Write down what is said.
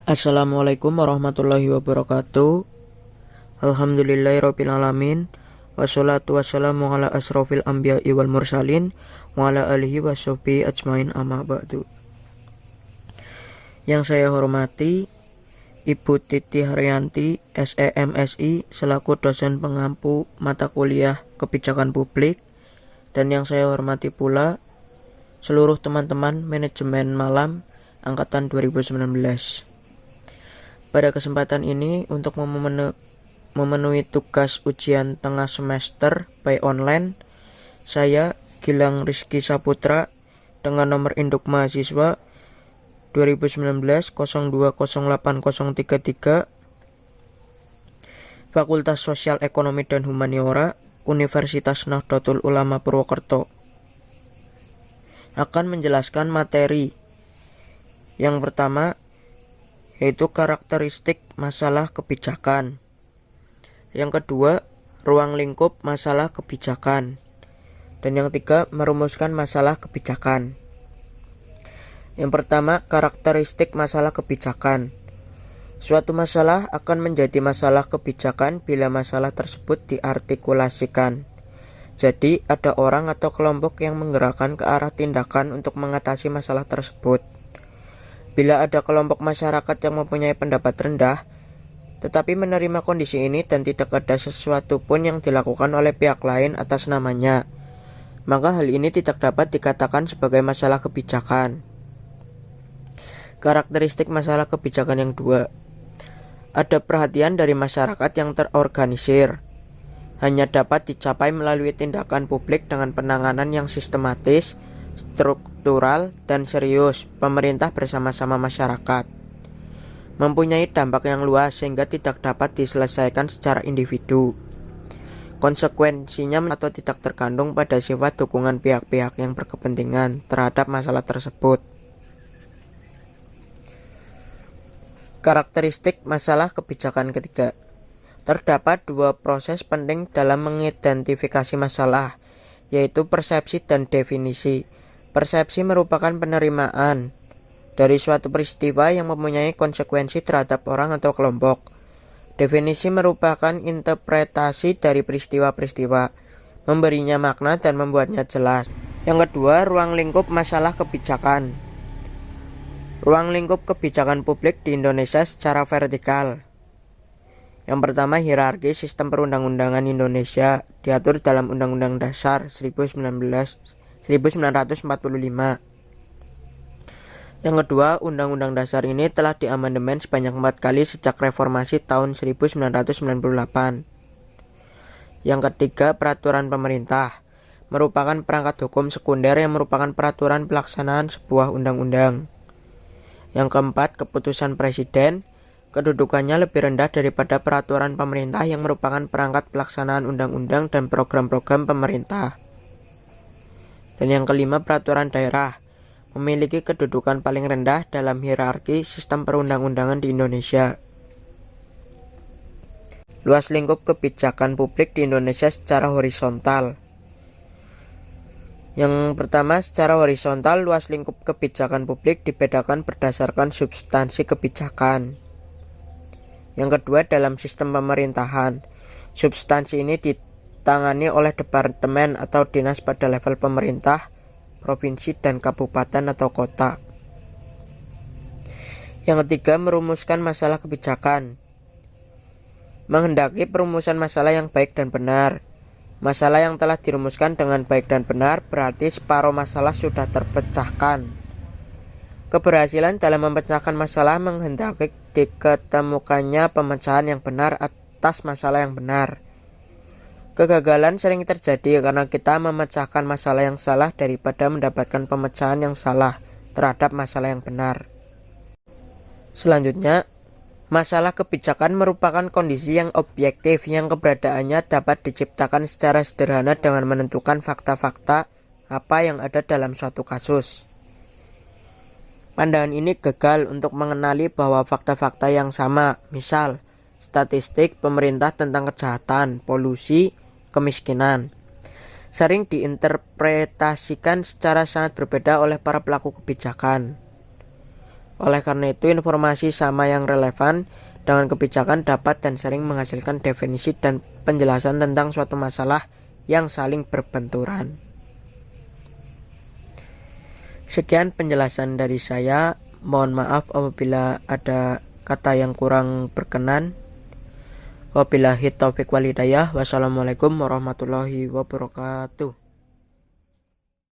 Assalamualaikum warahmatullahi wabarakatuh. Alhamdulillahirabbil alamin. Wassalatu wassalamu ala asrofil anbiya'i wal mursalin wa ala alihi washabihi ajmain amma ba'du. Yang saya hormati Ibu Titi Haryanti, SEMSI, selaku dosen pengampu mata kuliah Kebijakan Publik, dan yang saya hormati pula seluruh teman-teman manajemen malam angkatan 2019. Pada kesempatan ini, untuk memenuhi tugas ujian tengah semester by online, saya Gilang Rizky Saputra dengan nomor induk mahasiswa 2019-0208-033 Fakultas Sosial Ekonomi dan Humaniora Universitas Nahdlatul Ulama Purwokerto akan menjelaskan materi yang pertama, yaitu karakteristik masalah kebijakan. Yang kedua, ruang lingkup masalah kebijakan. Dan yang ketiga, merumuskan masalah kebijakan. Yang pertama, karakteristik masalah kebijakan. Suatu masalah akan menjadi masalah kebijakan bila masalah tersebut diartikulasikan. Jadi, ada orang atau kelompok yang menggerakkan ke arah tindakan untuk mengatasi masalah tersebut. Bila ada kelompok masyarakat yang mempunyai pendapat rendah, tetapi menerima kondisi ini dan tidak ada sesuatu pun yang dilakukan oleh pihak lain atas namanya, maka hal ini tidak dapat dikatakan sebagai masalah kebijakan. Karakteristik masalah kebijakan yang dua, ada perhatian dari masyarakat yang terorganisir. Hanya dapat dicapai melalui tindakan publik dengan penanganan yang sistematis, struktural, dan serius. Pemerintah bersama-sama masyarakat mempunyai dampak yang luas sehingga tidak dapat diselesaikan secara individu. Konsekuensinya atau tidak terkandung pada sifat dukungan pihak-pihak yang berkepentingan terhadap masalah tersebut. Karakteristik masalah kebijakan ketiga, terdapat dua proses penting dalam mengidentifikasi masalah, yaitu persepsi dan definisi. Persepsi merupakan penerimaan dari suatu peristiwa yang mempunyai konsekuensi terhadap orang atau kelompok. Definisi merupakan interpretasi dari peristiwa-peristiwa, memberinya makna dan membuatnya jelas. Yang kedua, ruang lingkup masalah kebijakan. Ruang lingkup kebijakan publik di Indonesia secara vertikal. Yang pertama, hierarki sistem perundang-undangan Indonesia diatur dalam Undang-Undang Dasar 1945. Yang kedua, Undang-Undang Dasar ini telah diamandemen sebanyak 4 kali sejak reformasi tahun 1998. Yang ketiga, peraturan pemerintah merupakan perangkat hukum sekunder yang merupakan peraturan pelaksanaan sebuah undang-undang. Yang keempat, keputusan presiden. Kedudukannya lebih rendah daripada peraturan pemerintah yang merupakan perangkat pelaksanaan undang-undang dan program-program pemerintah. Dan yang kelima, peraturan daerah memiliki kedudukan paling rendah dalam hierarki sistem perundang-undangan di Indonesia. Luas lingkup kebijakan publik di Indonesia secara horizontal. Yang pertama, secara horizontal, luas lingkup kebijakan publik dibedakan berdasarkan substansi kebijakan. Yang kedua, dalam sistem pemerintahan, substansi ini ditangani oleh departemen atau dinas pada level pemerintah, provinsi, dan kabupaten atau kota. Yang ketiga, merumuskan masalah kebijakan. Menghendaki perumusan masalah yang baik dan benar. Masalah yang telah dirumuskan dengan baik dan benar berarti separuh masalah sudah terpecahkan. Keberhasilan dalam memecahkan masalah menghendaki diketemukannya pemecahan yang benar atas masalah yang benar. Kegagalan sering terjadi karena kita memecahkan masalah yang salah daripada mendapatkan pemecahan yang salah terhadap masalah yang benar. Selanjutnya, masalah kebijakan merupakan kondisi yang objektif yang keberadaannya dapat diciptakan secara sederhana dengan menentukan fakta-fakta apa yang ada dalam suatu kasus. Pandangan ini gagal untuk mengenali bahwa fakta-fakta yang sama, misal statistik pemerintah tentang kejahatan, polusi, kemiskinan, sering diinterpretasikan secara sangat berbeda oleh para pelaku kebijakan. Oleh karena itu, informasi sama yang relevan dengan kebijakan dapat dan sering menghasilkan definisi dan penjelasan tentang suatu masalah yang saling berbenturan. Sekian penjelasan dari saya. Mohon maaf apabila ada kata yang kurang berkenan. Wabillahi taufiq wal hidayah. Wassalamualaikum warahmatullahi wabarakatuh.